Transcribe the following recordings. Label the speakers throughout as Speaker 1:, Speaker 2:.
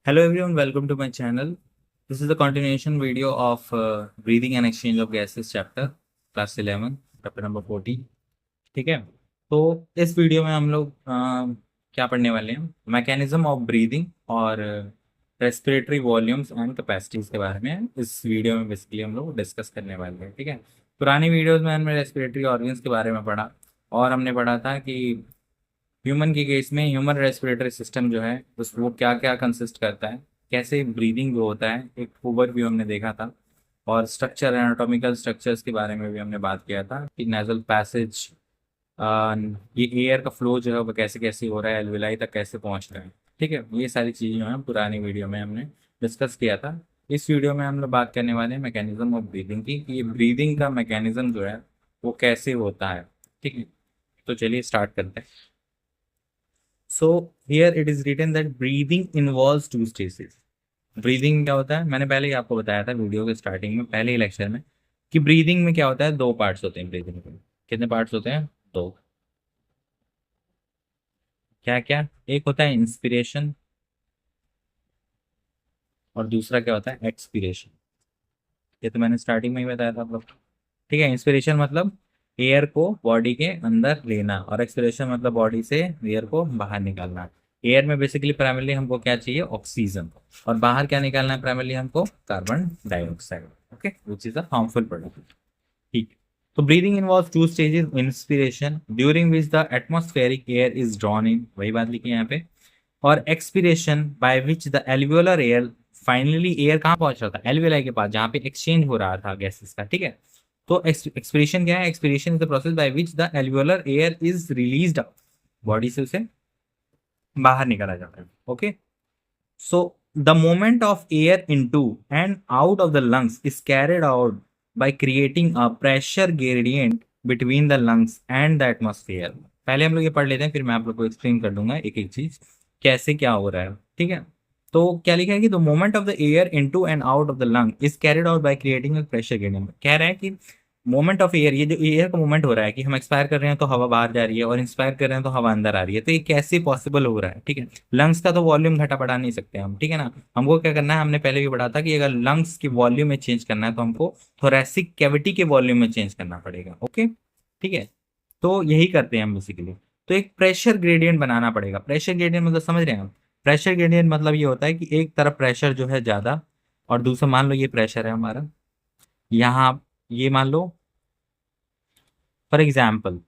Speaker 1: Hello everyone, welcome to my channel. This is a continuation video of breathing and exchange of gases chapter class 11 chapter number 40. ठीक है। तो इस video में हम लोग क्या पढ़ने वाले हैं, मैकेनिज्म ऑफ ब्रीदिंग और रेस्पिरेटरी वॉल्यूम्स एंड कैपेसिटीज के बारे में इस वीडियो में बेसिकली हम लोग डिस्कस करने वाले हैं। ठीक है। पुरानी वीडियोस में हमने रेस्पिरेटरी ऑर्गन्स के बारे में पढ़ा और हमने पढ़ा था कि ह्यूमन के केस में ह्यूमन रेस्पिरेटरी सिस्टम जो है उस वो क्या क्या कंसिस्ट करता है, कैसे ब्रीदिंग जो होता है, एक ओवरव्यू हमने देखा था। और स्ट्रक्चर एनाटॉमिकल स्ट्रक्चर्स के बारे में भी हमने बात किया था कि नेजल पैसेज, ये एयर का फ्लो जो है वो कैसे कैसे हो रहा है, एल्विलाई तक कैसे पहुंच रहा है। ठीक है, ये सारी चीज़ें जो है पुरानी वीडियो में हमने डिस्कस किया था। इस वीडियो में हम लोग बात करने वाले हैं मैकेनिज्म ऑफ ब्रीदिंग की, कि ये ब्रीदिंग का मैकेनिज्म जो है वो कैसे होता है। ठीक है, तो चलिए स्टार्ट करते हैं। So here it is written that breathing involves two stages. Breathing क्या होता है, मैंने पहले ही आपको बताया था वीडियो के स्टार्टिंग में, पहले ही लेक्चर में, कि ब्रीदिंग में क्या होता है, दो पार्ट्स होते हैं ब्रीदिंग में। कितने पार्ट्स होते हैं? दो। क्या क्या? एक होता है इंस्पिरेशन और दूसरा क्या होता है, एक्सपिरेशन। ये तो मैंने स्टार्टिंग में ही बताया था आप लोग। ठीक है, इंस्पिरेशन मतलब एयर को बॉडी के अंदर लेना और एक्सपिरेशन मतलब बॉडी से एयर को बाहर निकालना। एयर में बेसिकली प्राइमरली हमको क्या चाहिए, ऑक्सीजन, और बाहर क्या निकालना है, प्राइमरली हमको carbon dioxide. Okay, which is a harmful product. ठीक है। तो breathing involve two stages, inspiration during which the atmospheric air is drawn in, वही बात लिखी है यहाँ पे, और expiration by which the alveolar air, finally air कहाँ पहुंच रहा था, एल्वियोलाई के पास जहाँ पे एक्सचेंज हो रहा था गैसेस का। ठीक है। तो एक्सपिरेशन क्या है, expiration is the process by which the alveolar air is released, body से उसे बाहर निकाला जाता है। Okay. So the movement of air into and out of the lungs is carried out by creating a pressure gradient between the lungs and the atmosphere. पहले हम लोग ये पढ़ लेते हैं, फिर मैं आप लोग को एक्सप्लेन कर दूंगा एक एक चीज कैसे क्या हो रहा है। ठीक है। तो क्या लिखा है कि the movement of the air into and out of the lung is carried out by creating a pressure gradient. कह रहा है कि मोमेंट ऑफ एयर, ये जो एयर का मूवमेंट हो रहा है कि हम एक्सपायर कर रहे हैं तो हवा बाहर जा रही है और इंस्पायर कर रहे हैं तो हवा अंदर आ रही है, तो ये कैसे पॉसिबल हो रहा है। ठीक है। लंग्स का तो वॉल्यूम घटा बढ़ा नहीं सकते हम, ठीक है ना। हमको क्या करना है, हमने पहले भी पढ़ा था कि अगर लंग्स की वॉल्यूम में चेंज करना है तो हमको थोरेसिक कैविटी के वॉल्यूम में चेंज करना पड़ेगा। ओके, ठीक है। तो यही करते हैं हम बेसिकली। तो एक प्रेशर ग्रेडियंट बनाना पड़ेगा। प्रेशर ग्रेडियंट मतलब समझ रहे हैं हम? प्रेशर ग्रेडियंट मतलब ये होता है कि एक तरफ प्रेशर जो है ज्यादा और दूसरा, मान लो ये प्रेशर है हमारा यहाँ, ये मान लो फॉर एग्जाम्पल,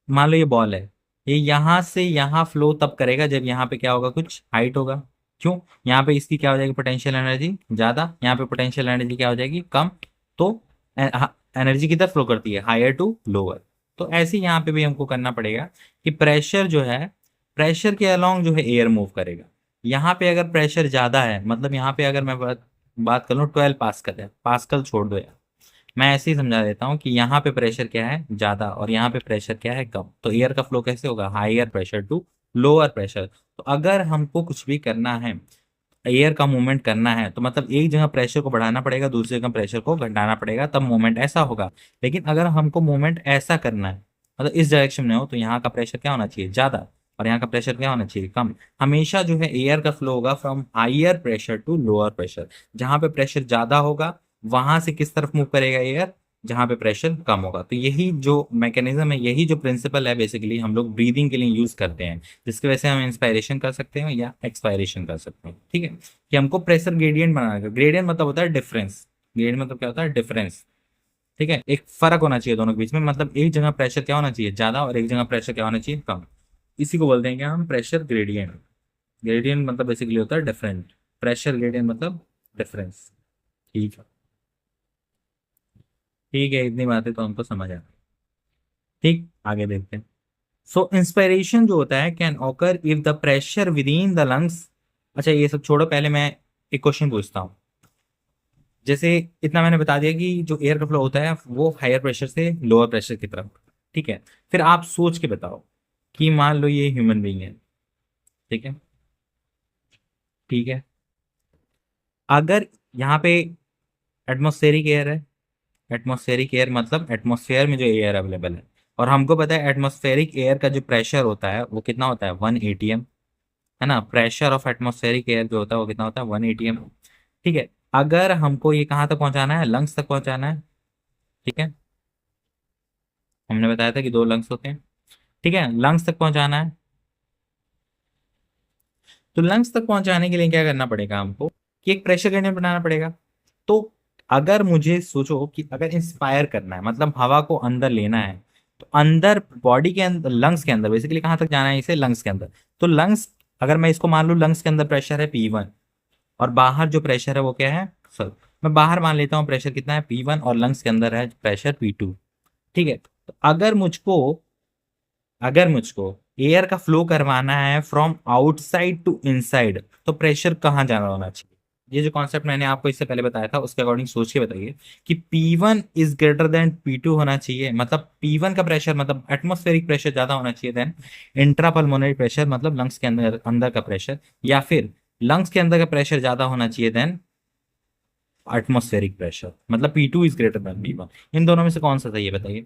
Speaker 1: मान लो ये बॉल है, ये यहाँ से यहाँ फ्लो तब करेगा जब यहाँ पे क्या होगा, कुछ हाइट होगा। क्यों? यहाँ पे इसकी क्या हो जाएगी, पोटेंशियल एनर्जी ज्यादा, यहाँ पे पोटेंशियल एनर्जी क्या हो जाएगी, कम। तो एनर्जी किधर फ्लो करती है, हायर टू लोअर। तो ऐसे ही यहाँ पे भी हमको करना पड़ेगा कि प्रेशर जो है, प्रेशर के अलोंग जो है एयर मूव करेगा। यहाँ पे अगर प्रेशर ज्यादा है, मतलब यहाँ पे अगर मैं बात कर लूँ 12 पास्कल है, पास्कल छोड़ दो यार, मैं ऐसे ही समझा देता हूँ कि यहाँ पे प्रेशर क्या है, ज्यादा, और यहाँ पे प्रेशर क्या है, कम। तो एयर का फ्लो कैसे होगा, higher pressure to lower pressure. तो अगर हमको कुछ भी करना है, एयर का मूवमेंट करना है, तो मतलब एक जगह प्रेशर को बढ़ाना पड़ेगा, दूसरी जगह प्रेशर को घटाना पड़ेगा, तब मूवमेंट ऐसा होगा। लेकिन अगर हमको मूवमेंट ऐसा करना है, मतलब इस डायरेक्शन में हो, तो यहाँ का प्रेशर क्या होना चाहिए, ज्यादा, और यहाँ का प्रेशर क्या होना चाहिए, कम। हमेशा जो है एयर का फ्लो होगा from higher pressure to lower pressure. जहां पे प्रेशर ज्यादा होगा वहां से किस तरफ मूव करेगा एयर, जहां पे प्रेशर कम होगा। तो यही जो मैकेनिज्म है, यही जो प्रिंसिपल है, बेसिकली हम लोग ब्रीदिंग के लिए यूज करते हैं, जिसकी वजह से हम इंस्पायरेशन कर सकते हैं या एक्सपायरेशन कर सकते हैं। ठीक है, कि हमको प्रेशर ग्रेडियंट बनाना है। ग्रेडियंट मतलब होता है डिफरेंस, ग्रेडियंट मतलब क्या होता है, डिफरेंस। ठीक है, एक फर्क होना चाहिए दोनों के बीच में, मतलब एक जगह प्रेशर क्या होना चाहिए, ज्यादा, और एक जगह प्रेशर क्या होना चाहिए, कम। इसी को बोलते हैं क्या हम, प्रेशर ग्रेडियंट। ग्रेडियंट मतलब बेसिकली होता है डिफरेंट, प्रेशर ग्रेडियंट मतलब डिफरेंस। ठीक है, ठीक है, इतनी बातें तो हमको समझ आ। ठीक, आगे देखते हैं। सो इंस्पिरेशन जो होता है can occur if the pressure with in the lungs. अच्छा, ये सब छोड़ो, पहले मैं एक क्वेश्चन पूछता हूँ। जैसे इतना मैंने बता दिया कि जो एयर का फ्लो होता है वो हायर प्रेशर से लोअर प्रेशर की तरफ। ठीक है, फिर आप सोच के बताओ कि मान लो ये ह्यूमन बीइंग है। ठीक है, ठीक है। अगर यहाँ पे एटमॉस्फेरिक एयर है, एटमॉस्फेरिक एयर मतलब एटमॉस्फेयर में जो एयर अवेलेबल है, और हमको पता है एटमॉस्फेरिक एयर का जो प्रेशर होता है वो कितना होता है, 1 atm। है ना। प्रेशर ऑफ एटमॉस्फेरिक एयर जो होता है वो कितना होता है, 1 atm। ठीक है, अगर हमको ये कहाँ तक पहुंचाना है, लंग्स तक पहुंचाना है। ठीक है, हमने बताया था कि 2 लंग्स होते हैं। ठीक है, लंग्स तक पहुंचाना है। तो लंग्स तक पहुंचाने के लिए क्या करना पड़ेगा हमको, कि एक प्रेशर ग्रेडियंट बनाना पड़ेगा। तो अगर मुझे सोचो कि अगर इंस्पायर करना है, मतलब हवा को अंदर लेना है, तो अंदर बॉडी के अंदर, लंग्स के अंदर बेसिकली कहाँ तक जाना है, इसे लंग्स के अंदर। तो लंग्स, अगर मैं इसको मान लूँ लंग्स के अंदर प्रेशर है P1, और बाहर जो प्रेशर है वो क्या है, सर मैं बाहर मान लेता हूँ प्रेशर कितना है P1, और लंग्स के अंदर है प्रेशर P2। ठीक है, तो अगर मुझको एयर का फ्लो करवाना है फ्रॉम आउटसाइड टू इनसाइड, तो प्रेशर कहाँ जाना होना चाहिए। ये जो कॉन्सेप्ट मैंने आपको इससे पहले बताया था उसके अकॉर्डिंग सोच के बताइए कि P1 is greater than P2 होना चाहिए, मतलब P1 का प्रेशर मतलब एटमॉस्फेरिक प्रेशर ज्यादा होना चाहिए देन इंट्रा पल्मोनरी प्रेशर, मतलब लंग्स के अंदर अंदर का प्रेशर, या फिर लंग्स के अंदर का प्रेशर ज्यादा होना चाहिए देन एटमॉस्फेरिक प्रेशर, मतलब P2 is greater than P1। इन दोनों में से कौन सा सही है बताइए।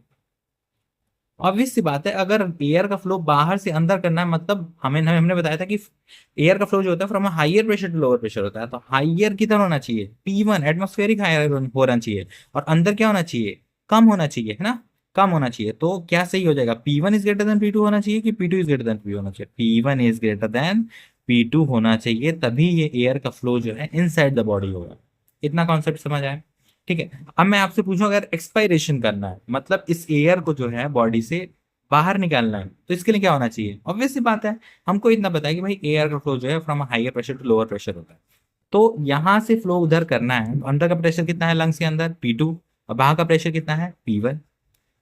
Speaker 1: ऑब्वियस सी बात है, अगर एयर का फ्लो बाहर से अंदर करना है, मतलब हमने बताया था कि एयर का फ्लो जो होता है from higher pressure to lower pressure होता है, तो हाइयर किधर होना चाहिए, P1 एटमॉस्फेरिक हायर होना चाहिए, और अंदर क्या होना चाहिए, कम होना चाहिए, है ना, कम होना चाहिए। तो क्या सही हो जाएगा, P1 is greater than P2 होना चाहिए कि P2 is greater than P होना चाहिए, P1 is greater than P2 होना चाहिए, तभी ये एयर का फ्लो जो है इनसाइड द बॉडी होगा। इतना कॉन्सेप्ट समझ आया। ठीक है, अब मैं आपसे पूछूं, अगर एक्सपायरेशन करना है, मतलब इस एयर को जो है बॉडी से बाहर निकालना है, तो इसके लिए क्या होना चाहिए, ऑब्वियस सी बात है, हमको इतना पता है कि भाई एयर का फ्लो जो है from higher pressure to lower pressure होता है। तो यहां से फ्लो उधर करना है, तो अंदर का प्रेशर कितना है लंग्स के अंदर, P2, और बाहर का प्रेशर कितना है, P1।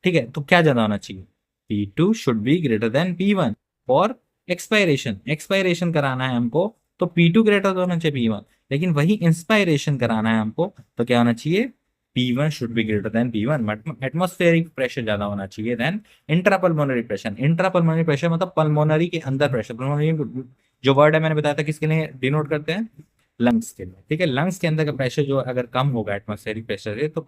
Speaker 1: ठीक है, तो क्या ज्यादा होना चाहिए, P2 should be greater than P1 for expiration. Expiration कराना है हमको, तो P2 ग्रेटर होना चाहिए P1, लेकिन वही इंस्पायरेशन कराना है हमको, तो क्या होना चाहिए, P1 should be greater than P1। Atmospheric pressure ज्यादा होना चाहिए than intrapulmonary pressure. Intrapulmonary pressure मतलब पल्मोनरी के अंदर प्रेशर। पल्मोनरी जो वर्ड है मैंने बताया था किसके लिए डिनोट करते हैं, लंग्स के लिए। ठीक है, लंग्स के अंदर का प्रेशर जो अगर कम होगा एटमॉस्फेरिक प्रेशर से, तो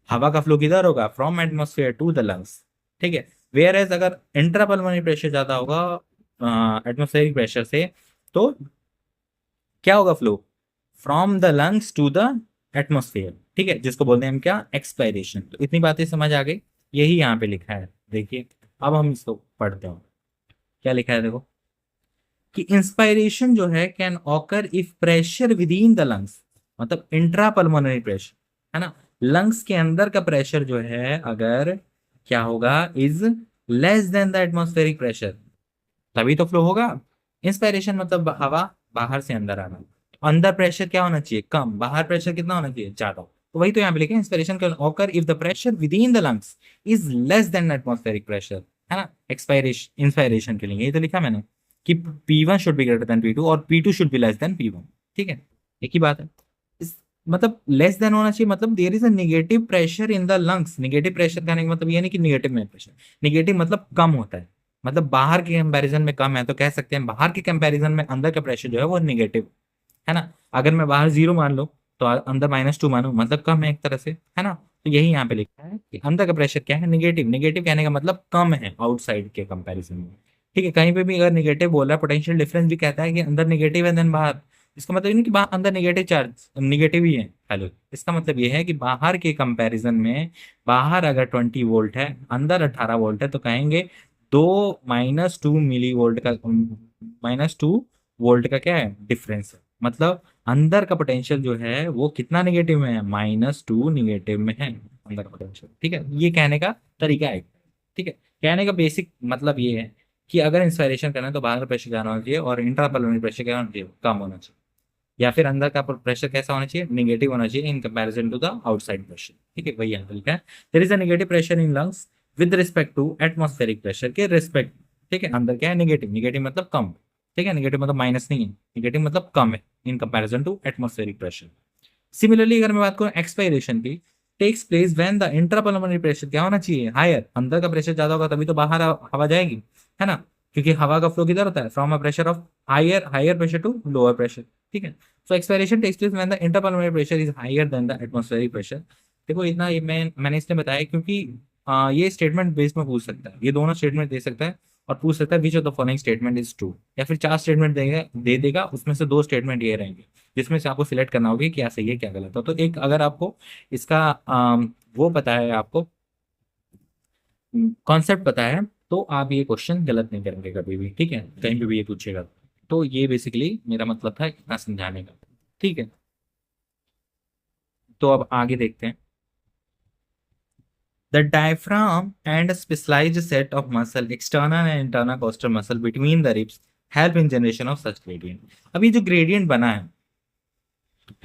Speaker 1: हवा का फ्लो किधर होगा, from atmosphere to the lungs. ठीक है, वेयर एज अगर इंट्रापल्मोनरी प्रेशर ज्यादा होगा एटमॉस्फेरिक प्रेशर से, तो क्या होगा flow, from the lungs to the atmosphere. ठीक है, जिसको बोलते हैं हम क्या, एक्सपायरेशन। तो इतनी बातें समझ आ गई, यही यहाँ पे लिखा है देखिए। अब हम इसको पढ़ते हैं, क्या लिखा है देखो, कि इंस्पायरेशन जो है can occur if pressure with in the lungs, मतलब इंट्रा पल्मोनरी प्रेशर, है ना, लंग्स के अंदर का प्रेशर जो है अगर क्या होगा, is less than the atmospheric pressure, तभी तो फ्लो होगा। इंस्पायरेशन मतलब हवा बाहर से अंदर आना, तो अंदर प्रेशर क्या होना चाहिए, कम, बाहर प्रेशर कितना होना चाहिए, ज्यादा। तो वही तो यहाँ पे लिखे, inspiration can occur if the pressure with in the lungs is less than atmospheric pressure, है ना। एक्सपायरेशन इंस्पायरेशन के लिए यही तो लिखा मैंने कि P1 should be greater then P2 और P2 should be less than P1। ठीक है, एक ही बात है। इस मतलब लेस देन होना चाहिए, मतलब there is a negative pressure in the lungs. Negative pressure का मतलब ये नहीं कि नेगेटिव में प्रेशर, नेगेटिव मतलब कम होता है, मतलब बाहर के कंपैरिजन में कम है, तो कह सकते हैं बाहर के कंपैरिजन में अंदर का प्रेशर जो है वो नेगेटिव, है ना। अगर मैं बाहर 0 मान लो तो अंदर -2 मानू, मतलब कम है एक तरह से, है ना। तो यही यहाँ पे लिखा है कि अंदर का प्रेशर क्या है, नेगेटिव। नेगेटिव कहने का मतलब कम है आउटसाइड के कंपैरिजन में। ठीक है, कहीं पे भी अगर नेगेटिव बोला, पोटेंशियल डिफरेंस भी कहता है कि अंदर नेगेटिव है देन बाहर, इसका मतलब ये नहीं कि बाहर अंदर नेगेटिव चार्ज नेगेटिव ही है, हेलो, इसका मतलब ये है कि बाहर के कंपैरिजन में, बाहर अगर 20 वोल्ट है, अंदर 18 वोल्ट है, तो कहेंगे 2 -2 मिली वोल्ट का, -2 वोल्ट का क्या है, डिफरेंस है। मतलब अंदर का पोटेंशियल जो है वो कितना निगेटिव में है, -2 निगेटिव में है अंदर का पोटेंशियल। ठीक है, ये कहने का तरीका है। ठीक है, कहने का बेसिक मतलब ये है कि अगर इंस्पायरेशन करना है तो बाहर का प्रेशर ज्यादा होना चाहिए, और इंट्रापल्मोनरी प्रेशर क्या होना चाहिए, कम होना चाहिए, या फिर अंदर का प्रेशर कैसा होना चाहिए, नेगेटिव होना चाहिए in comparison to the outside pressure. ठीक है, वही यहाँ पे लिखा है, there is a negative pressure in lungs with respect to atmospheric pressure के रिस्पेक्ट। ठीक है, अंदर क्या है, नेगेटिव। नेगेटिव मतलब कम। ठीक है, नेगेटिव मतलब माइनस नहीं है, नेगेटिव मतलब कम है in comparison to atmospheric pressure. Similarly अगर मैं बात करूं एक्सपायरेशन की, takes place when the intrapulmonary pressure क्या होना चाहिए, हायर। अंदर का प्रेशर ज्यादा होगा तभी तो बाहर हवा जाएगी, है ना, क्योंकि हवा का फ्लो किधर होता है, from a pressure of higher higher pressure to lower pressure. ठीक है, so expiration takes place when the interpulmonary pressure is higher than the atmospheric pressure. देखो इतना ये मैंने इसलिए बताया क्योंकि ये स्टेटमेंट बेस में पूछ सकता है, ये दोनों स्टेटमेंट दे सकता है, और पूछ सकता है which of the following statement is true, या फिर 4 स्टेटमेंट देगा दे देगा, उसमें से 2 स्टेटमेंट ये रहेंगे जिसमें से आपको सिलेक्ट करना होगा कि क्या सही है क्या गलत है। तो एक अगर आपको इसका वो पता है, आपको कॉन्सेप्ट पता है, तो आप ये क्वेश्चन गलत नहीं करेंगे कभी भी, ठीक है, कहीं पे भी ये पूछेगा। तो ये बेसिकली मेरा मतलब था इतना समझाने का, ठीक है। तो अब आगे देखते हैं। The diaphragm and a specialized set of muscle, external and internal costal muscle between the ribs, help in generation of such gradient। अब ये जो ग्रेडियंट बना है,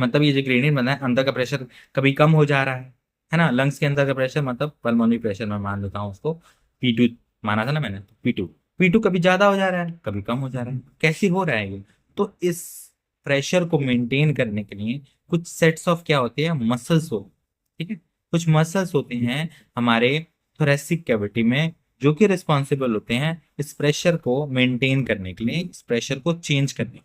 Speaker 1: मतलब ये जो ग्रेडियंट बना है, अंदर का प्रेशर कभी कम हो जा रहा है ना, लंग्स के अंदर का प्रेशर मतलब पल्मोनरी प्रेशर मैं मान लेता हूँ उसको, P2 माना था ना मैंने, P2 P2 कभी ज्यादा हो जा रहा है कभी कम हो जा रहा है, कैसे हो रहा है ये? तो इस प्रेशर को मेंटेन करने के लिए कुछ सेट्स ऑफ क्या होते हैं, मसल्स हो, ठीक है, कुछ मसल्स होते हैं हमारे थोरेसिक कैविटी में, जो कि रिस्पॉन्सिबल होते हैं इस प्रेशर को मेंटेन करने के लिए, इस प्रेशर को चेंज करने के लिए।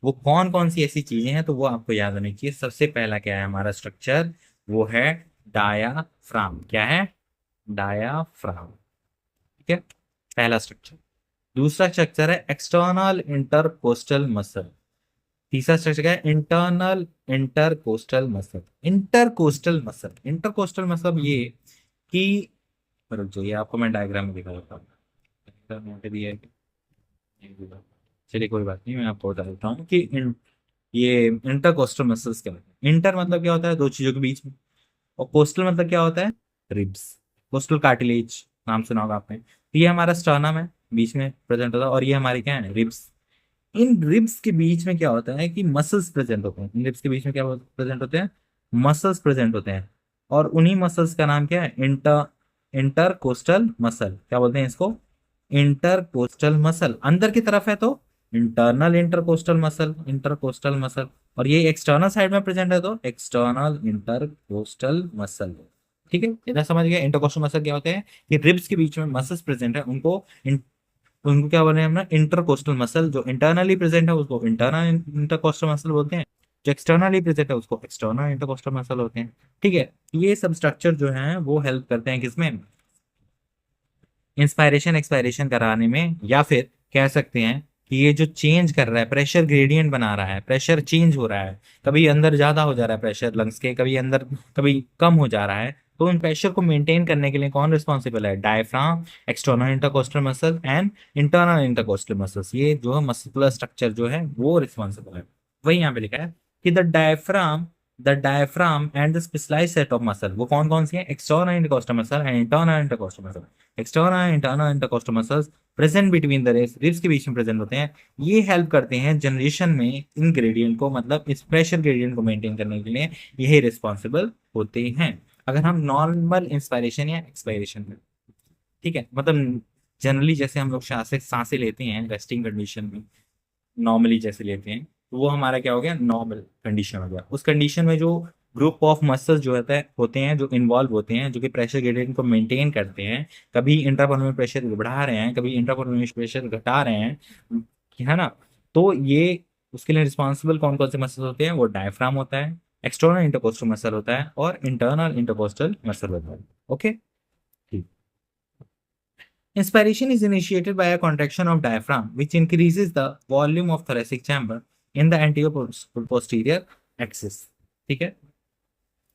Speaker 1: वो कौन कौन सी ऐसी चीजें हैं, तो वो आपको याद होनी चाहिए। सबसे पहला क्या है हमारा स्ट्रक्चर, वो है डायाफ्राम। क्या है? डायाफ्राम, ठीक है, पहला स्ट्रक्चर। दूसरा स्ट्रक्चर है एक्सटर्नल इंटरकोस्टल मसल। तीसरा स्ट्रक्चर क्या है? Internal intercostal muscle. Intercostal muscle, intercostal मतलब ये कि, रुक जाइए आपको मैं डायग्राम में दिखा देता हूँ। चलिए कोई बात नहीं, मैं आपको बता देता हूँ कि ये इंटरकोस्टल मसल्स क्या होता है। इंटर मतलब क्या होता है? दो चीजों के बीच में। और कोस्टल मतलब क्या होता है? रिब्स। कोस्टल कार्टिलेज नाम सुना होगा आपने। तो ये हमारा स्टर्नम है, बीच में प्रेजेंट होता है, और ये हमारे क्या है? रिब्स। इन रिब्स के बीच में क्या होता है कि मसल्स प्रेजेंट होते हैं। इन रिब्स के बीच में क्या प्रेजेंट होते हैं? मसल्स प्रेजेंट होते हैं। और उन्हीं मसल्स का नाम क्या है? Intercostal muscle. क्या बोलते हैं इसको? Intercostal muscle. अंदर की तरफ है तो internal intercostal muscle, intercostal muscle. और ये एक्सटर्नल साइड में प्रेजेंट है तो एक्सटर्नल इंटरकोस्टल मसल। ठीक है, इतना समझ गया। इंटरकोस्टल मसल क्या होते हैं कि रिब्स के बीच में मसल्स प्रेजेंट है, उनको क्या बोले हम ना? Intercostal muscle. जो इंटरनली प्रेजेंट है उसको इंटरनल इंटरकोस्टल मसल बोलते हैं, जो एक्सटर्नली प्रेजेंट है उसको एक्सटर्नल इंटरकोस्टल मसल होते हैं। ठीक है, ये सब स्ट्रक्चर जो है वो हेल्प करते हैं किसमें? इंस्पायरेशन एक्सपायरेशन कराने में, या फिर कह सकते हैं कि ये जो चेंज कर रहा है, प्रेशर ग्रेडियंट बना रहा है, प्रेशर चेंज हो रहा है, कभी अंदर ज्यादा हो जा रहा है प्रेशर लंग्स के, कभी अंदर कभी कम हो जा रहा है, तो उन प्रेशर को मेंटेन करने के लिए कौन रिस्पॉन्सिबल है? Diaphragm, external intercostal muscle and internal intercostal muscles. ये जो मस्कुलर स्ट्रक्चर जो है वो रिस्पॉन्सिबल है। वही यहाँ पे लिखा है कि the diaphragm and the specialized set of muscle, वो कौन कौन सी है? External intercostal muscle and internal intercostal muscle. External internal intercostal muscles present between the ribs, ribs के बीच में प्रेजेंट होते हैं। ये हेल्प करते हैं जनरेशन में इन ग्रेडियंट को, मतलब इस प्रेशर ग्रेडियंट को मेंटेन करने के लिए यही रिस्पॉन्सिबल होते हैं। अगर हम नॉर्मल इंस्पायरेशन या एक्सपायरेशन में, ठीक है, मतलब जनरली जैसे हम लोग सांसें सांसें लेते हैं रेस्टिंग कंडीशन में, नॉर्मली जैसे लेते हैं, तो वो हमारा क्या हो गया? नॉर्मल कंडीशन हो गया। उस कंडीशन में जो ग्रुप ऑफ मसल्स जो होते हैं जो इन्वॉल्व होते हैं, जो कि प्रेशर ग्रेडियंट को मेंटेन करते हैं, कभी इंट्रापल्मोनरी प्रेशर बढ़ा रहे हैं, कभी इंट्रापल्मोनरी प्रेशर घटा रहे हैं, है ना। तो ये उसके लिए रिस्पॉन्सिबल कौन कौन से मसल्स होते हैं? वो डायफ्राम होता है, एक्सटर्नल इंटरकोस्टल मसल होता है, और इंटरनल इंटरकोस्टल मसल होता है। ओके, ठीक। Inspiration is initiated by a contraction of diaphragm, which increases the volume of thoracic chamber in the anterior posterior axis। ठीक है,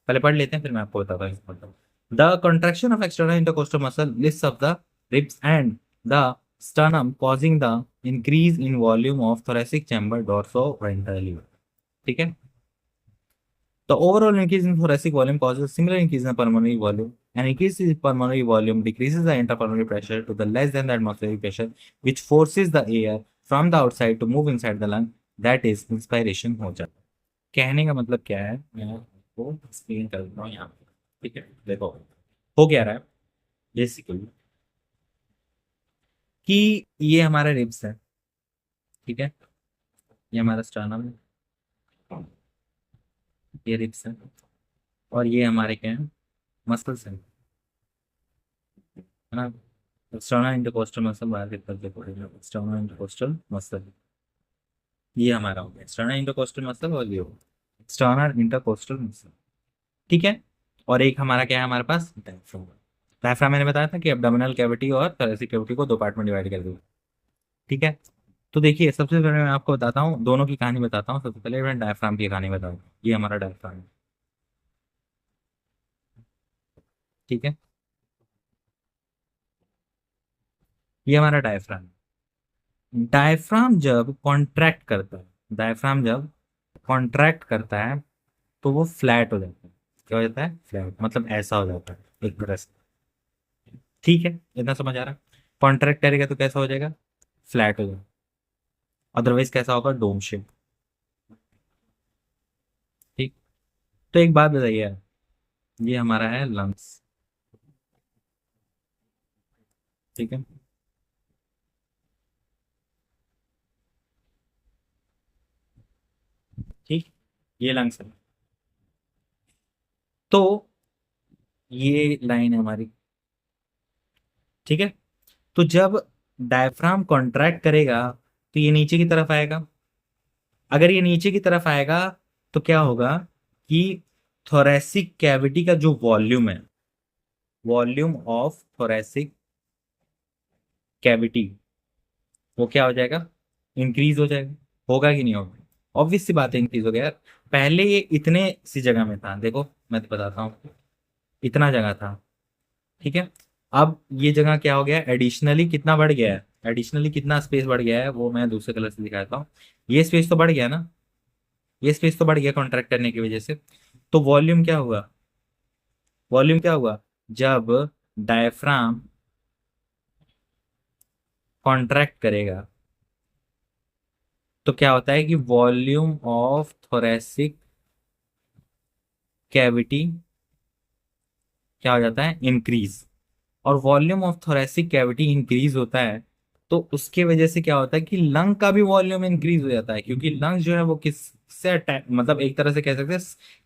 Speaker 1: पहले पढ़ लेते हैं फिर मैं आपको बताता हूँ इसका मतलब। The contraction of external intercostal muscle lifts up the ribs and the sternum, causing the increase in volume of thoracic chamber dorsoventrally। ठीक है, the overall increase in thoracic volume causes a similar increase in pulmonary volume. An increase in pulmonary volume decreases the interpulmonary pressure to the less than the atmospheric pressure, which forces the air from the outside to move inside the lung. That is inspiration हो जाता है। कहने का मतलब क्या है, मैं आपको एक्सप्लेन कर देता हूँ यहाँ पे। ठीक है, देखो हो क्या रहा है बेसिकली कि ये हमारा रिब्स है, ठीक है, ये हमारा स्टर्नम है, ये रिब्स है, और ये हमारे क्या है? मसल्स है ना। एक्सटर्नल इंटरकोस्टल मसल बाहर की तरफ देखो, एक्सटर्नल इंटरकोस्टल मसल, ये हमारा हो गया एक्सटर्नल इंटरकोस्टल मसल, और ये हो एक्सटर्नल इंटरकोस्टल मसल। ठीक है, और एक हमारा क्या है हमारे पास? डायफ्राम। डायफ्राम मैंने बताया था कि एब्डोमिनल कैविटी और थोरेसिक कैविटी को दो पार्ट में डिवाइड कर दिया। ठीक है, तो देखिए सबसे पहले मैं आपको बताता हूँ, दोनों की कहानी बताता हूँ। सबसे पहले मैं डायफ्राम की कहानी बताऊँ। ये हमारा डायफ्राम है। ठीक है, ये हमारा डायफ्राम है। डायफ्राम जब कॉन्ट्रैक्ट करता है, डायफ्राम जब कॉन्ट्रैक्ट करता है तो वो फ्लैट हो जाता है। क्या हो जाता है? फ्लैट, मतलब ऐसा हो जाता है एक तरह से। ठीक है, इतना समझ आ रहा है? कॉन्ट्रैक्ट करेगा तो कैसा हो जाएगा? फ्लैट हो जाएगा। अदरवाइज कैसा होगा? Dome shape. ठीक। तो एक बात बताइए आप, ये हमारा है लंग्स। ठीक है, ठीक, ये लंग्स है। तो ये लाइन है हमारी। ठीक है, तो जब डायफ्राम कॉन्ट्रैक्ट करेगा तो ये नीचे की तरफ आएगा। अगर ये नीचे की तरफ आएगा तो क्या होगा कि थोरेसिक कैविटी का जो वॉल्यूम है, वॉल्यूम ऑफ थोरेसिक कैविटी, वो क्या हो जाएगा? इंक्रीज हो जाएगा। होगा कि नहीं होगा? ऑब्वियस सी बात है, इंक्रीज हो गया यार। पहले ये इतने सी जगह में था, देखो मैं तो बताता हूँ, इतना जगह था। ठीक है, अब ये जगह क्या हो गया? एडिशनली कितना बढ़ गया है? एडिशनली कितना स्पेस बढ़ गया है वो मैं दूसरे कलर से दिखाता हूँ। ये स्पेस तो बढ़ गया ना, ये स्पेस तो बढ़ गया कॉन्ट्रैक्ट करने की वजह से। तो वॉल्यूम क्या हुआ? वॉल्यूम क्या हुआ? जब डायफ्राम कॉन्ट्रैक्ट करेगा तो क्या होता है कि वॉल्यूम ऑफ थोरेसिक कैविटी क्या हो जाता है? इंक्रीज। और volume of thoracic cavity increase होता है तो उसके वजह से क्या होता है कि लंग का भी वॉल्यूम इंक्रीज हो जाता है, क्योंकि लंग जो है वो किस से अटैच, मतलब एक तरह से कह सकते हैं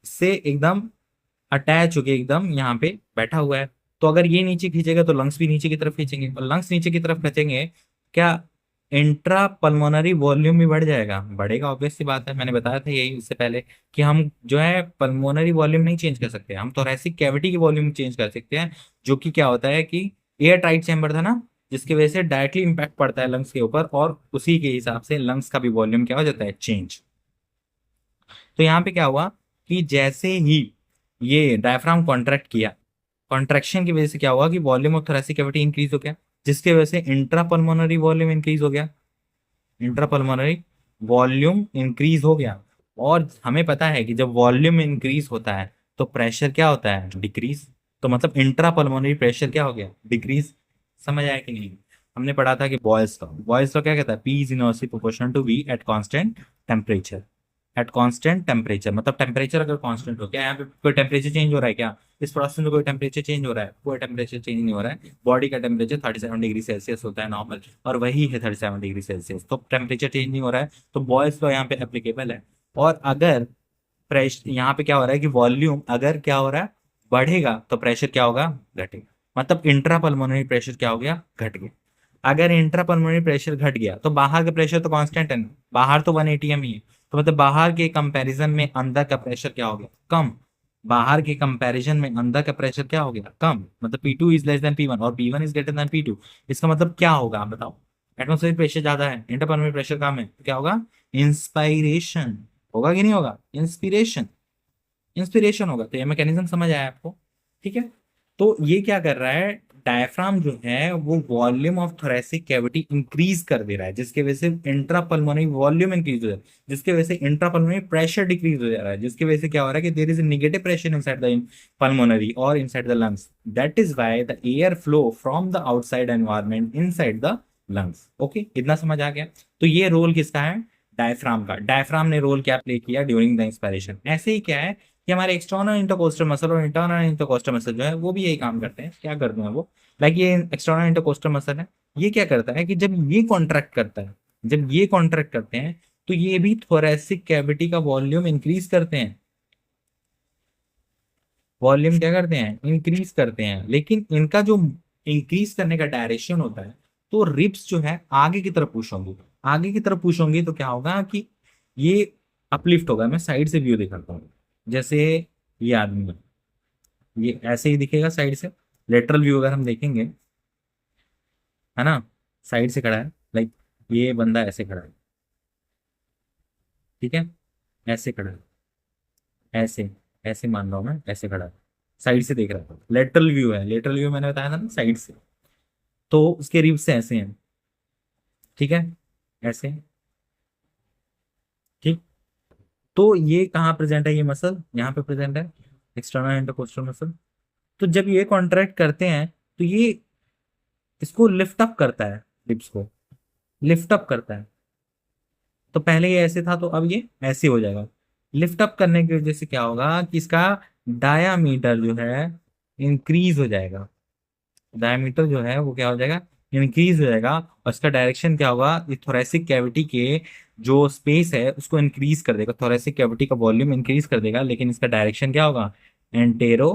Speaker 1: से एकदम अटैच होके एकदम यहाँ पे बैठा हुआ है। तो अगर ये नीचे खींचेगा तो लंग्स भी नीचे की तरफ खींचेंगे, और लंग्स नीचे की तरफ खींचेंगे, क्या इंट्रा पल्मोनरी वॉल्यूम भी बढ़ जाएगा? बढ़ेगा, ऑब्वियस सी बात है। मैंने बताया था यही इससे पहले कि हम जो है पल्मोनरी वॉल्यूम नहीं चेंज कर सकते, हम थोरेसिक कैविटी की वॉल्यूम चेंज कर सकते हैं। जो कि क्या होता है कि एयर टाइट चैम्बर था ना, जिसकी वजह से डायरेक्टली इंपैक्ट पड़ता है लंग्स के ऊपर, और उसी के हिसाब से लंग्स का भी वॉल्यूम क्या हो जाता है? चेंज। तो यहाँ पे क्या हुआ कि जैसे ही ये डायफ्राम कॉन्ट्रैक्ट किया, कॉन्ट्रैक्शन की वजह से क्या हुआ कि volume of thoracic cavity increase हो गया, जिसकी वजह से इंट्रा पल्मोनरी वॉल्यूम इंक्रीज हो गया। इंट्रा पल्मोनरी वॉल्यूम इंक्रीज हो गया। और हमें पता है कि जब वॉल्यूम इंक्रीज होता है तो प्रेशर क्या होता है? डिक्रीज। तो मतलब इंट्रा पल्मोनरी प्रेशर क्या हो गया? डिक्रीज। समझ आया कि नहीं? हमने पढ़ा था कि बॉयल्स लॉ क्या कहता है? P is inversely proportional to V at constant temperature. At constant temperature मतलब टेम्परेचर अगर कांस्टेंट हो, क्या यहाँ पे कोई टेम्परेचर चेंज हो रहा है क्या? इस प्रोसेस में कोई टेम्परेचर चेंज हो रहा है? कोई टेम्परेचर चेंज नहीं हो रहा है। बॉडी का टेम्परेचर 37 डिग्री सेल्सियस होता है नॉर्मल, और वही है 37 डिग्री सेल्सियस, तो टेम्परेचर चेंज नहीं हो रहा है। तो बॉयल्स लॉ यहाँ पे एप्लीकेबल है। और अगर प्रेशर यहाँ पे क्या हो रहा है कि वॉल्यूम अगर क्या हो रहा है? बढ़ेगा तो प्रेशर क्या होगा? घटेगा। मतलब इंट्रा पल्मोनरी प्रेशर क्या हो गया? घट गया। अगर इंट्रा पल्मोनरी प्रेशर घट गया तो बाहर का प्रेशर तो कांस्टेंट है ना, बाहर तो 180 ही है। तो मतलब बाहर के कंपैरिजन में अंदर का प्रेशर क्या हो गया? कम। बाहर के कंपैरिजन में अंदर का प्रेशर क्या हो गया? कम। मतलब P2 is less than P1 और P1 is greater than P2। इसका मतलब क्या होगा आप बताओ? एटमोस्फेरिक प्रेशर ज्यादा है, इंटर पल्मोनरी प्रेशर कम है, तो क्या होगा? इंस्पायरेशन। होगा कि नहीं होगा? इंस्पिरेशन। इंस्पिरेशन होगा। तो ये मैकेनिज्म समझ आया आपको? ठीक है, तो ये क्या कर रहा है? डायफ्राम जो है वो volume of thoracic cavity increase कर दे रहा है, जिसके वजह से इंट्रा पल्मोनरी वॉल्यूम इंक्रीज हो रहा है, जिसके वजह से इंट्रा पल्मोनरी प्रेशर डिक्रीज हो जा रहा है, जिसकी वजह से क्या हो रहा है कि there is negative pressure inside the pulmonary और inside the lungs. That is why the air flow from the outside environment inside the lungs. Okay, इतना समझ आ गया? तो ये रोल किसका है? डायफ्राम का। डायफ्राम ने रोल क्या प्ले किया ड्यूरिंग द इंस्पायरेशन? ऐसे ही क्या है कि हमारे एक्सटर्नल इंटरकोस्टल मसल और इंटरनल इंटरकोस्टल मसल जो है वो भी यही काम करते हैं। क्या करते हैं वो? लाइक ये एक्सटर्नल इंटरकोस्टल मसल है, ये क्या करता है कि जब ये कॉन्ट्रैक्ट करता है, जब ये कॉन्ट्रैक्ट करते हैं तो ये भी थोरेसिक कैविटी का वॉल्यूम इंक्रीज करते हैं। वॉल्यूम क्या करते हैं? इंक्रीज करते हैं। लेकिन इनका जो इंक्रीज करने का डायरेक्शन होता है, तो रिब्स जो है आगे की तरफ पुश होंगी। आगे की तरफ पुश होंगी तो क्या होगा कि ये अपलिफ्ट होगा। मैं साइड से व्यू दिखाता हूँ। जैसे ये आदमी है, ये ऐसे ही दिखेगा साइड से, लेटरल व्यू अगर हम देखेंगे, है ना, साइड से खड़ा है, लाइक ये बंदा ऐसे खड़ा है, ठीक है, ऐसे खड़ा है, ऐसे, ऐसे मान रहा हूं मैं, ऐसे खड़ा है, साइड से देख रहा है, लेटरल व्यू है। लेटरल व्यू मैंने बताया था ना, साइड से, तो उसके रिब्स ऐसे हैं, ठीक है, ऐसे, ठीक। तो ये कहाँ प्रेजेंट है, ये मसल यहाँ पे प्रेजेंट है, एक्सटर्नल इंटरकोस्टल मसल। तो जब ये कॉन्ट्रैक्ट करते हैं तो ये इसको लिफ्ट अप करता है, रिब्स को लिफ्ट अप करता है। तो पहले ये ऐसे था, तो अब ये ऐसे हो जाएगा। लिफ्ट अप करने की वजह से क्या होगा कि इसका डायामीटर जो है इंक्रीज हो जाएगा। डायमीटर जो है वो क्या हो जाएगा, इंक्रीज हो जाएगा। और इसका डायरेक्शन क्या होगा, ये थोरेसिक कैविटी के जो स्पेस है उसको इंक्रीज कर देगा, थोरेसिक कैविटी का वॉल्यूम इंक्रीज कर देगा, लेकिन इसका डायरेक्शन क्या होगा, एंटेरो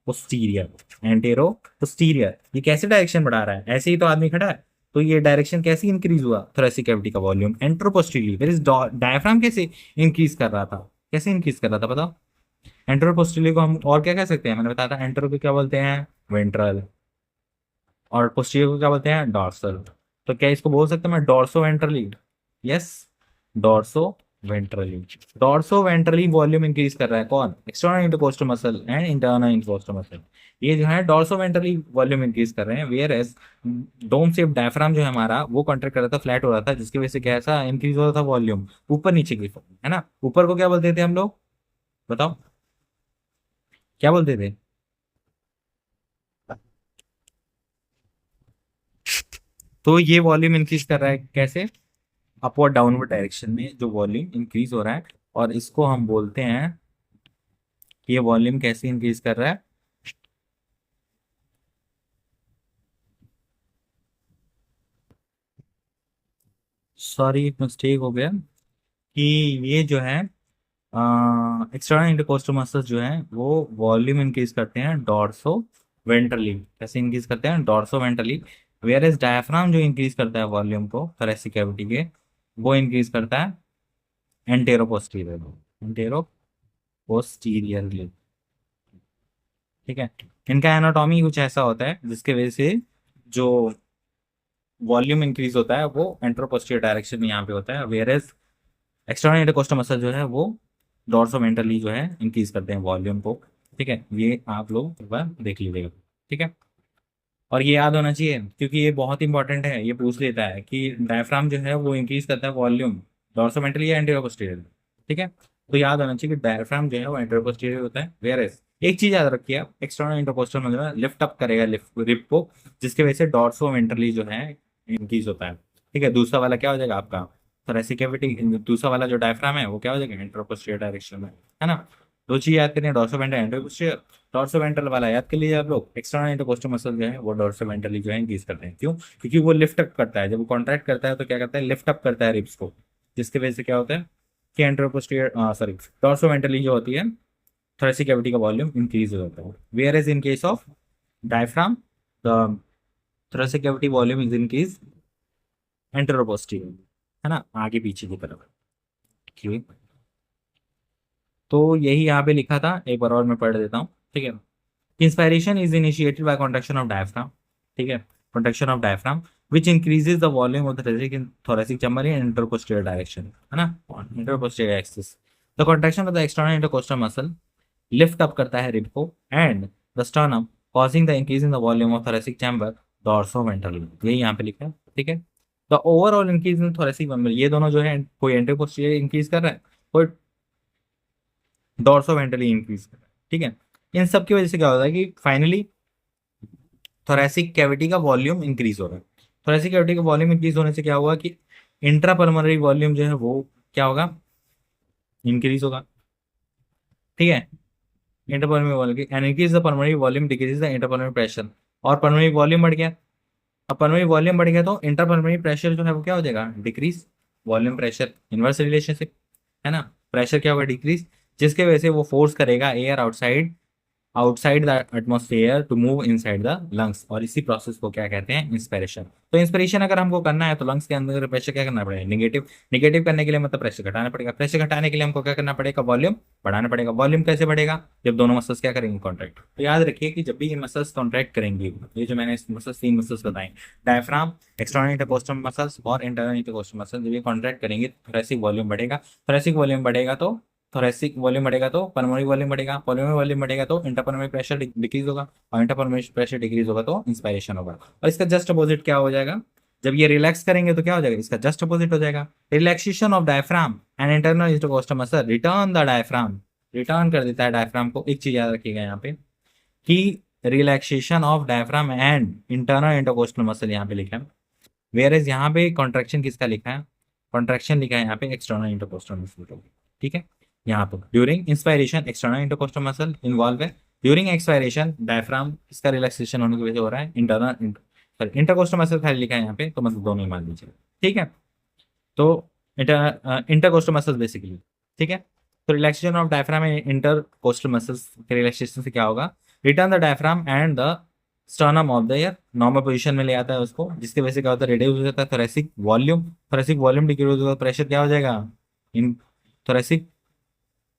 Speaker 1: पोस्टीरियर। एंटेरो पोस्टीरियर, ये कैसे डायरेक्शन बढ़ा रहा है, ऐसे ही तो आदमी खड़ा है, तो ये डायरेक्शन कैसे इंक्रीज हुआ, थोरेसिक कैविटी का वॉल्यूम एंटेरो पोस्टीरियर। फिर इस डायफ्राम कैसे इंक्रीज कर रहा था, कैसे इंक्रीज कर रहा था बताओ। एंटेरो पोस्टीरियर को हम और क्या कह सकते हैं, मैंने बताया था एंटेरो को क्या बोलते हैं, वेंट्रल, और पोस्टीरियर को क्या बोलते हैं, डॉर्सल। तो क्या इसको बोल सकते हैं मैं, dorso ventrally, yes, dorso ventrally. Dorso ventrally volume increase कर रहा है कौन, external intercostal muscle and internal intercostal muscle, ये जो है डॉर्सो वेंट्रली वॉल्यूम इंक्रीज कर रहे हैं। Whereas dome shape diaphragm जो है हमारा वो कॉन्ट्रैक्ट कर रहा था, फ्लैट हो रहा था, जिसकी वजह से कैसा इंक्रीज हो रहा था वॉल्यूम, ऊपर नीचे की form, है ना। ऊपर को क्या बोलते थे हम लोग, बताओ क्या बोलते थे। तो ये वॉल्यूम इंक्रीज कर रहा है कैसे, अपवर्ड डाउनवर्ड डायरेक्शन में जो वॉल्यूम इंक्रीज हो रहा है, और इसको हम बोलते हैं कि ये वॉल्यूम कैसे इंक्रीज कर रहा है। सॉरी एक मिस्टेक हो गया, कि ये जो है एक्सटर्नल इंटरकोस्टल मसल्स जो है वो वॉल्यूम इंक्रीज करते हैं डॉर्सो वेंट्रली। कैसे इंक्रीज करते हैं, dorsoventrally. Whereas diaphragm जो इंक्रीज करता है वॉल्यूम को थोरेसिक कैविटी के, वो इंक्रीज करता है एंटेरो पोस्टीरियर, एंटेरो पोस्टीरियरली, ठीक है। इनका एनाटॉमी कुछ ऐसा होता है जिसके वजह से जो वॉल्यूम इंक्रीज होता है वो एंट्रोपोस्टियर डायरेक्शन में यहाँ पे होता है, whereas external intercostal muscle जो है वो डॉर्सोमेंटली जो है इंक्रीज करते हैं वॉल्यूम को, ठीक है। ये आप लोग एक बार देख लीजिएगा, ठीक है। और ये याद होना चाहिए क्योंकि ये बहुत इंपॉर्टेंट है, ये पूछ लेता है कि डायफ्राम जो है वो इंक्रीज करता है वॉल्यूम डॉर्सोमेंटली या एंटीरो पोस्टीरियर, ठीक है। तो याद होना चाहिए कि डायफ्राम जो है वो एंटीरो पोस्टीरियर होता है, वेयर एज एक चीज याद रखिए आप, एक्सटर्नल इंटरकोस्टल मतलब लिफ्ट अप करेगा लिफ्ट रिप को, जिसकी वजह से डॉर्सोमेंटली जो है इंक्रीज होता है, ठीक है। दूसरा वाला क्या हो जाएगा आपका, थोरेसिक कैविटी, दूसरा वाला जो डायफ्राम है वो क्या हो जाएगा, एंटीरो पोस्टीरियर डायरेक्शन में, है ना। दो चीज याद करें, डॉर्सोमेंटल एंटीरो पोस्टीरियर। डॉर्सोवेंट्रल वाला याद कर लीजिए आप लोग, एक्सटर्नल इंटरकोस्टल मसल जो है वो डॉर्सोवेंट्रली जो है इंक्रीज करते हैं, क्यों, क्योंकि वो लिफ्ट अप करता है, जब वो कॉन्ट्रैक्ट करता है तो क्या करता है, लिफ्ट अप करता है रिब्स को, जिसकी वजह से क्या होता है कि एंटेरोपोस्टीरियर सॉरी डॉर्सोवेंट्रली जो होती है थोरेसिक कैविटी का वॉल्यूम इंक्रीज हो जाता है। Whereas in case of diaphragm the thoracic cavity volume is increase anteroposterior, है ना, आगे पीछे की तरफ, ठीक। तो यही यहाँ पे लिखा था, एक बार और मैं पढ़ देता हूँ, ठीक है। Inspiration is initiated by contraction of diaphragm, ठीक है, contraction of diaphragm which increases the volume of the thoracic chamber in interposterior direction, है ना, on interposterior axis. The contraction of the external intercostal muscle lift up करता है rib को and the sternum causing the increase in the volume of thoracic chamber dorsoventrally, यही यहाँ पे लिखा है, ठीक है। The overall increase in thoracic member, ये दोनों जो है कोई interposterior इंक्रीज कर रहा है, कोई डॉर्सोवेंट्रली इंक्रीज कर रहा है, ठीक है। इन सब की वजह से क्या होता है कि फाइनली थोरेसिक कैविटी का वॉल्यूम इंक्रीज हो रहा है। थोरेसिक कैविटी का वॉल्यूम इंक्रीज होने से क्या होगा कि इंट्रापल्मोनरी वॉल्यूम जो है वो क्या होगा, इंक्रीज होगा, ठीक है। Interpulmonary volume and increase the pulmonary volume decrease the interpulmonary pressure, और पल्मोनरी वॉल्यूम बढ़ गया। अब पल्मोनरी वॉल्यूम बढ़ गया तो इंटरपल्मोनरी प्रेशर जो है वो क्या हो जाएगा, decrease. Volume pressure inverse relationship, है ना, प्रेशर क्या होगा, डिक्रीज, जिसके वजह से वो फोर्स करेगा air outside outside the atmosphere to move inside the lungs, और इसी प्रोसेस को क्या कहते हैं, इंस्पिरेशन। तो इंस्पिरेशन अगर हमको करना है तो लंग्स के अंदर प्रेशर क्या करना पड़ेगा, निगेटिव। निगेटिव करने के लिए मतलब प्रेशर घटाना पड़ेगा, प्रेशर घटाने के लिए हमको क्या करना पड़ेगा, वॉल्यूम बढ़ाना पड़ेगा। वॉल्यूम कैसे बढ़ेगा, जब दोनों मसल्स क्या करेंगे, कॉन्ट्रैक्ट। तो याद रखिए कि जब भी ये मसल्स कॉन्ट्रैक्ट करेंगे, ये जो मैंने मसल्स 3 मसल्स बताए, डायफ्राम, एक्सटर्नल इंटरकोस्टल मसल्स और इंटरनल इंटरकोस्टल मसल्स, जब ये कॉन्ट्रैक्ट करेंगे थोरेसिक वॉल्यूम बढ़ेगा। थोरेसिक वॉल्यूम बढ़ेगा तो पल्मोनरी वॉल्यूम बढ़ेगा, पल्मोनरी वॉल्यूम बढ़ेगा तो इंटरपल्मोनरी प्रेशर डिक्रीज होगा, और इंटरपल्मोनरी प्रेशर डिक्रीज होगा तो इंस्पायरेशन होगा। और इसका जस्ट अपोजिट क्या हो जाएगा, जब ये रिलैक्स करेंगे तो क्या हो जाएगा, इसका जस्ट अपोजिट हो जाएगा। Relaxation of diaphragm and internal intercostal muscle return the diaphragm, return कर देता है डायफ्राम को। एक चीज याद रखिएगा यहाँ पे कि relaxation of diaphragm and internal intercostal muscle यहाँ पे लिखा है, वेयर एज यहाँ पे कॉन्ट्रैक्शन किसका लिखा है, कॉन्ट्रैक्शन लिखा है यहाँ पे एक्सटर्नल इंटरकोस्टल मसल का। ठीक है, यहाँ पर during inspiration external intercostal muscle involve है, ड्यूरिंग एक्सपायरेशन डायफ्राम इसका रिलैक्सेशन होने की वजह से हो रहा है, इंटरनल इंटरकोस्टल मसल खाली लिखा है यहाँ पे, तो मतलब दोनों ही मान लीजिए। ठीक है, तो इंटरकोस्टल मसल्स बेसिकली। ठीक है, तो relaxation of diaphragm and intercostal muscles के रिलैक्सेशन से क्या होगा, return the diaphragm and the sternum of the year normal position में ले आता है उसको, जिसकी वजह से क्या होता है, रिड्यूस हो जाता है thoracic volume. Thoracic volume decrease होगा, प्रेशर क्या हो जाएगा, इन थोरेसिक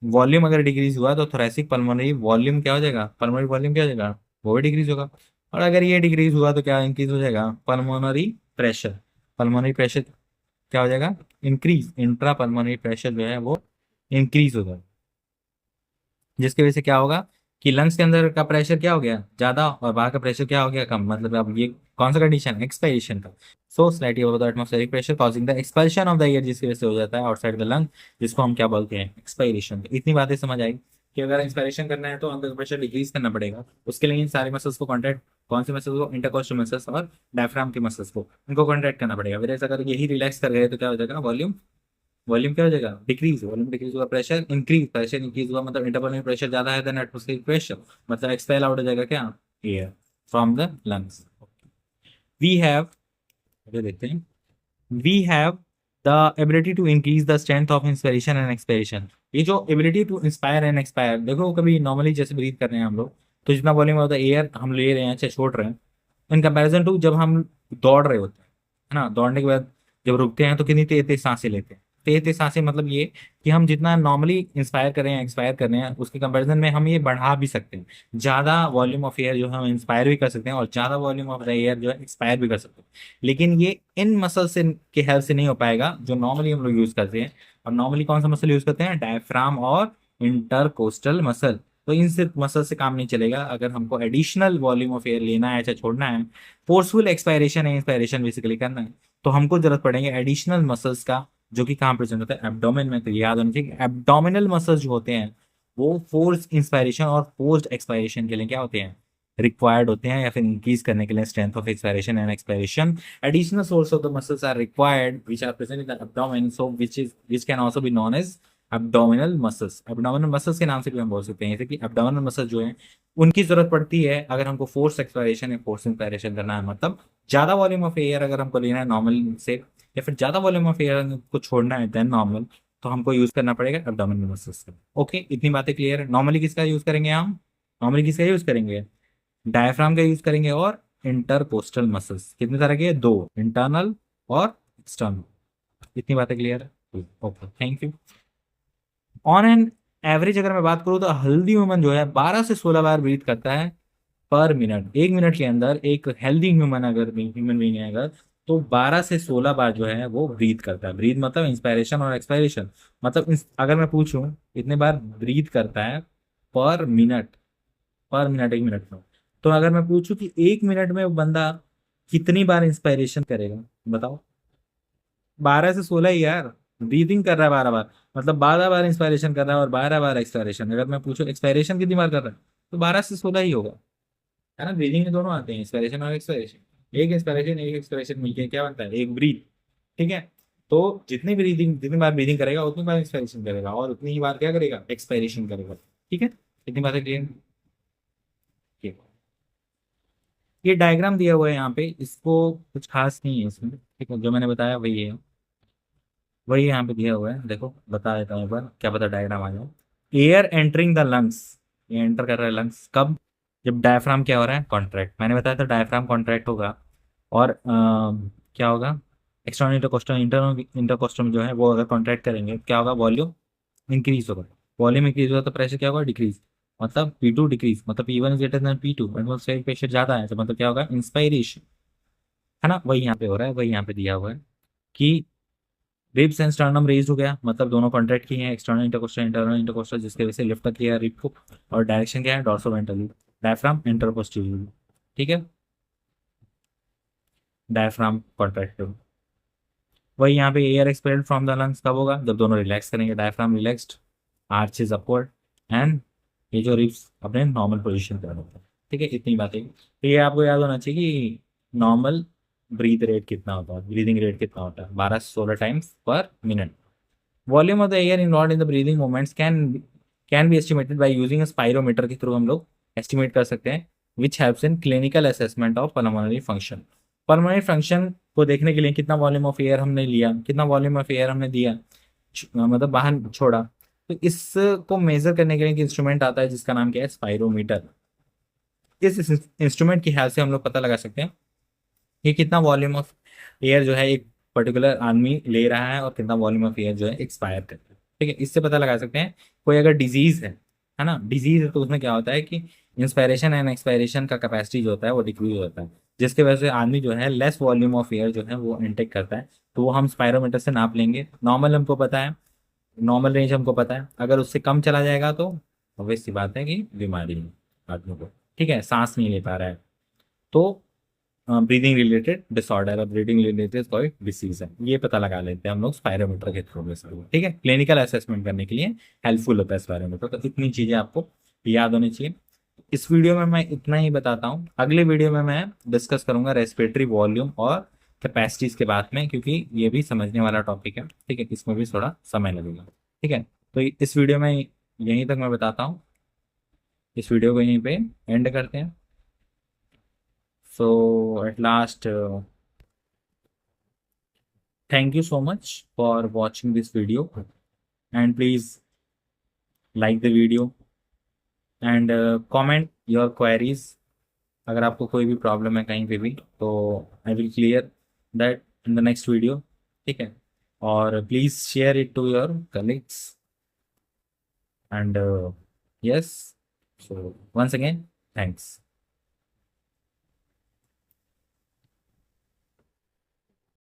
Speaker 1: वॉल्यूम अगर डिक्रीज हुआ तो थोरेसिक पल्मोनरी वॉल्यूम क्या हो जाएगा, पल्मोनरी वॉल्यूम क्या हो जाएगा, वो भी डिक्रीज होगा। और अगर ये डिक्रीज हुआ तो क्या इंक्रीज हो जाएगा, पल्मोनरी प्रेशर। पल्मोनरी प्रेशर क्या हो जाएगा, इंक्रीज। इंट्रा पल्मोनरी प्रेशर जो है वो इंक्रीज होगा, जिसकी वजह से क्या होगा कि लंग्स के अंदर का प्रेशर क्या हो गया ज्यादा, और बाहर का प्रेशर क्या हो गया कम। मतलब अब ये कौन सा कंडीशन, एक्सपायरेशन का। So slightly over the atmospheric pressure causing the expulsion of the air, जिसकी वजह से हो जाता है आउटसाइड द लंग, जिसको हम क्या बोलते हैं, एक्सपायरेशन। इतनी बातें समझ आई कि अगर इंस्पायरेशन करना है तो अंदर का प्रेशर डिक्रीज करना पड़ेगा, उसके लिए इन सारे मसल्स को कॉन्ट्रैक्ट, कौन से मसल्स को, इंटरकोस्टल मसल्स और डायफ्राम के मसल्स को, इनको कॉन्ट्रैक्ट करना पड़ेगा। वजह अगर यही रिलैक्स कर गए तो क्या हो जाएगा, वॉल्यूम, वॉल्यूम क्या हो जाएगा, डिक्रीज। वॉल्यूम डिक्रीज हुआ, प्रेशर इंक्रीज, प्रेशर इंक्रीज हुआ मतलब इंटरवल में प्रेशर ज्यादा है देन एटमॉस्फेरिक प्रेशर, मतलब एक्सपेल आउट हो जाएगा क्या, air from the lungs. We have, आगे देखते हैं, we have the ability to increase the strength of inspiration and expiration. ये जो ability to inspire and expire, देखो कभी नॉर्मली जैसे ब्रीथ कर रहे हैं हम लोग, तो जितना वॉल्यूम होता है एयर हम ले रहे हैं चाहे छोड़ रहे हैं, इन कंपैरिजन टू जब हम दौड़ रहे होते हैं, है ना, दौड़ने के बाद जब रुकते हैं तो कितनी तेज तेज सांसें लेते हैं। तेज तेज सांसें मतलब ये कि हम जितना नॉर्मली इंस्पायर कर रहे हैं, एक्सपायर कर रहे हैं, उसके कंपैरिजन में हम ये बढ़ा भी सकते हैं। ज्यादा वॉल्यूम ऑफ एयर जो है हम इंस्पायर भी कर सकते हैं, और ज्यादा वॉल्यूम ऑफ द एयर जो है एक्सपायर भी कर सकते हैं। लेकिन ये इन मसल से के हेल्प से नहीं हो पाएगा जो नॉर्मली हम लोग यूज करते हैं। और नॉर्मली कौन सा मसल यूज करते हैं, डायफ्राम और इंटरकोस्टल मसल। तो इन सिर्फ मसल से काम नहीं चलेगा, अगर हमको एडिशनल वॉल्यूम ऑफ एयर लेना है चाहे छोड़ना है, फोर्सफुल एक्सपायरेशन है इंस्पायरेशन बेसिकली करना है, तो हमको जरूरत पड़ेंगे एडिशनल मसल्स का, जो कि कहाँ प्रेजेंट होता है, एब्डोमेन में। तो याद होना चाहिए एब्डोमिनल मसल्स जो होते हैं वो फोर्स इंस्पायरेशन और फोर्स्ड एक्सपायरेशन के लिए क्या होते हैं, रिक्वायर्ड होते हैं, या फिर इंक्रीज करने के लिए strength of expiration and expiration. Additional source of the muscles are required which are present in the abdomen, so which can also be known as abdominal muscles. Abdominal muscles के नाम से भी हम बोल सकते हैं, जैसे कि एब्डोमिनल मसल्स जो हैं उनकी जरूरत पड़ती है अगर हमको फोर्स एक्सपायरेशन या फोर्स इंस्पायरेशन करना है, मतलब ज्यादा वॉल्यूम ऑफ एयर अगर हमको लेना है नॉर्मल से, या फिर ज्यादा वॉल्यूम ऑफ एयर को छोड़ना है देन नॉर्मल, तो हमको यूज करना पड़ेगा एब्डोमिनल मसल्स का। ओके, इतनी बातें क्लियर है। नॉर्मली किसका यूज करेंगे हम, नॉर्मली किसका यूज करेंगे, डायफ्राम का यूज करेंगे, और इंटरकोस्टल मसल्स कितने तरह के, दो, इंटरनल और एक्सटर्नल। इतनी बातें क्लियर है, okay thank you. On an average अगर मैं बात करूँ तो हेल्दी ह्यूमन जो है 12 से 16 बार ब्रीथ करता है पर मिनट। एक मिनट के अंदर एक हेल्दी ह्यूमन अगर ह्यूमन बीइंग है अगर, तो 12 से 16 बार जो है वो ब्रीथ करता है। ब्रीथ मतलब इंस्पायरेशन और एक्सपायरेशन, मतलब अगर मैं पूछूं इतने बार ब्रीथ करता है पर मिनट, पर मिनट, एक मिनट में, तो अगर मैं पूछूं कि एक मिनट में वो बंदा कितनी बार इंस्पायरेशन करेगा, बताओ। 12 से 16 ही यार, ब्रीदिंग कर रहा है 12 बार, मतलब 12 बार इंस्पायरेशन कर रहा है और 12 बार एक्सपायरेशन। अगर मैं पूछूं एक्सपायरेशन कितनी बार कर रहा है, तो 12 से 16 ही होगा, है ना। ब्रीदिंग में दोनों आते हैं, इंस्पायरेशन और एक्सपायरेशन। एक इंस्पायरेशन एक एक्सपायरेशन मिलके क्या बनता है, एक ब्रीथ। ठीक है, तो जितनी बार ब्रीदिंग करेगा उतनी बार इंस्पायरेशन करेगा, और उतनी ही बार क्या करेगा, एक्सपायरेशन करेगा। ठीक है, इतनी बातें क्लियर। ये डायग्राम दिया हुआ है यहाँ पे, इसको कुछ खास नहीं है इसमें, ठीक है, जो मैंने बताया वही है, वही यहाँ पे दिया हुआ है। देखो बता देता हूँ एक बार, क्या पता डायग्राम आ जाए। एयर एंटरिंग द लंग्स, ये एंटर कर रहा है लंग्स कब, जब डायफ्राम क्या हो रहा है, कॉन्ट्रैक्ट। मैंने बताया था डायफ्राम कॉन्ट्रैक्ट होगा और क्या होगा, एक्सटर्नल इंटरकोस्टल, इंटरनल इंटरकोस्टल जो है वो अगर कॉन्ट्रैक्ट करेंगे क्या होगा, वॉल्यूम इंक्रीज होगा। वॉल्यूम इंक्रीज होगा तो प्रेशर क्या होगा, डिक्रीज। मतलब P2 डिक्रीज, मतलब P1 is greater than P2, atmospheric pressure ज्यादा है तो मतलब क्या होगा, इंस्पायरेशन, है ना। वही यहाँ पे हो रहा है, वही यहाँ पे दिया हुआ है कि रिब्स एंड स्टर्नम रेज हो गया, मतलब दोनों कॉन्ट्रैक्ट किए हैं, एक्सटर्नल इंटरकोस्टल इंटरनल इंटरकोस्टल, जिसकी वजह से लिफ्ट किया है रिब को। और डायरेक्शन क्या है, डॉर्सोवेंट्रली, डायफ्राम इंटरकोस्टिलियरी, ठीक है, डायफ्राम कॉन्ट्रैक्ट। वही यहाँ पे air expelled from the lungs कब होगा, जब दोनों रिलैक्स करेंगे, diaphragm relaxed, arch is upward, and ये जो रिब्स अपने नॉर्मल पोजीशन पे होते हैं। ठीक है, इतनी बातें, तो ये आपको याद होना चाहिए कि नॉर्मल ब्रीथ रेट कितना होता है, ब्रीदिंग रेट कितना होता है, 12 से 16 टाइम्स पर minute. Volume of the air involve in the breathing movements can be estimated by using a spirometer के थ्रू हम लोग एस्टिमेट कर सकते हैं, which helps in clinical assessment of pulmonary function. Pulmonary function को देखने के लिए कितना वॉल्यूम ऑफ एयर हमने लिया, कितना वॉल्यूम ऑफ एयर हमने दिया, मतलब बाहर छोड़ा, तो इसको मेजर करने के लिए एक इंस्ट्रूमेंट आता है जिसका नाम क्या है, स्पायरोमीटर। इस इंस्ट्रूमेंट की हेल्प से हम लोग पता लगा सकते हैं कि कितना वॉल्यूम ऑफ एयर जो है एक पर्टिकुलर आदमी ले रहा है और कितना वॉल्यूम ऑफ एयर जो है एक्सपायर कर रहा है। ठीक है, इससे पता लगा सकते हैं कोई अगर डिजीज है ना, डिजीज है तो उसमें क्या होता है कि इंस्पायरेशन एंड एक्सपायरेशन का कैपेसिटी जो होता है वो डिक्रीज होता है, जिसके वजह से आदमी जो है लेस वॉल्यूम ऑफ एयर जो है वो इनटेक करता है, तो वो हम स्पायरोमीटर से नाप लेंगे। नॉर्मल हमको पता है, नॉर्मल रेंज हमको पता है, अगर उससे कम चला जाएगा तो ऑब्वियस सी बात है कि बीमारी है आदमी को, ठीक है, सांस नहीं ले पा रहा है, तो ब्रीदिंग रिलेटेड डिसऑर्डर और ब्रीदिंग रिलेटेड कोई डिसीज है, ये पता लगा लेते हैं हम लोग स्पायरोमीटर के थ्रू में सब। ठीक है, क्लिनिकल असेसमेंट करने के लिए हेल्पफुल होता है स्पायरोमीटर, तो इतनी चीजें आपको याद होनी चाहिए। इस वीडियो में मैं इतना ही बताता हूँ, अगले वीडियो में मैं डिस्कस करूंगा रेस्पिरेटरी वॉल्यूम और कैपेसिटीज के बाद में, क्योंकि ये भी समझने वाला टॉपिक है। ठीक है, इसमें भी थोड़ा समय लगेगा। ठीक है, तो इस वीडियो में यहीं तक मैं बताता हूँ, इस वीडियो को यहीं पे एंड करते हैं। So at last, thank you so much for watching this video, and please like the video and comment your queries. अगर आपको कोई भी प्रॉब्लम है कहीं पे भी तो I will clear that in the next video. ठीक है, और please share it to your colleagues and yes, so once again thanks.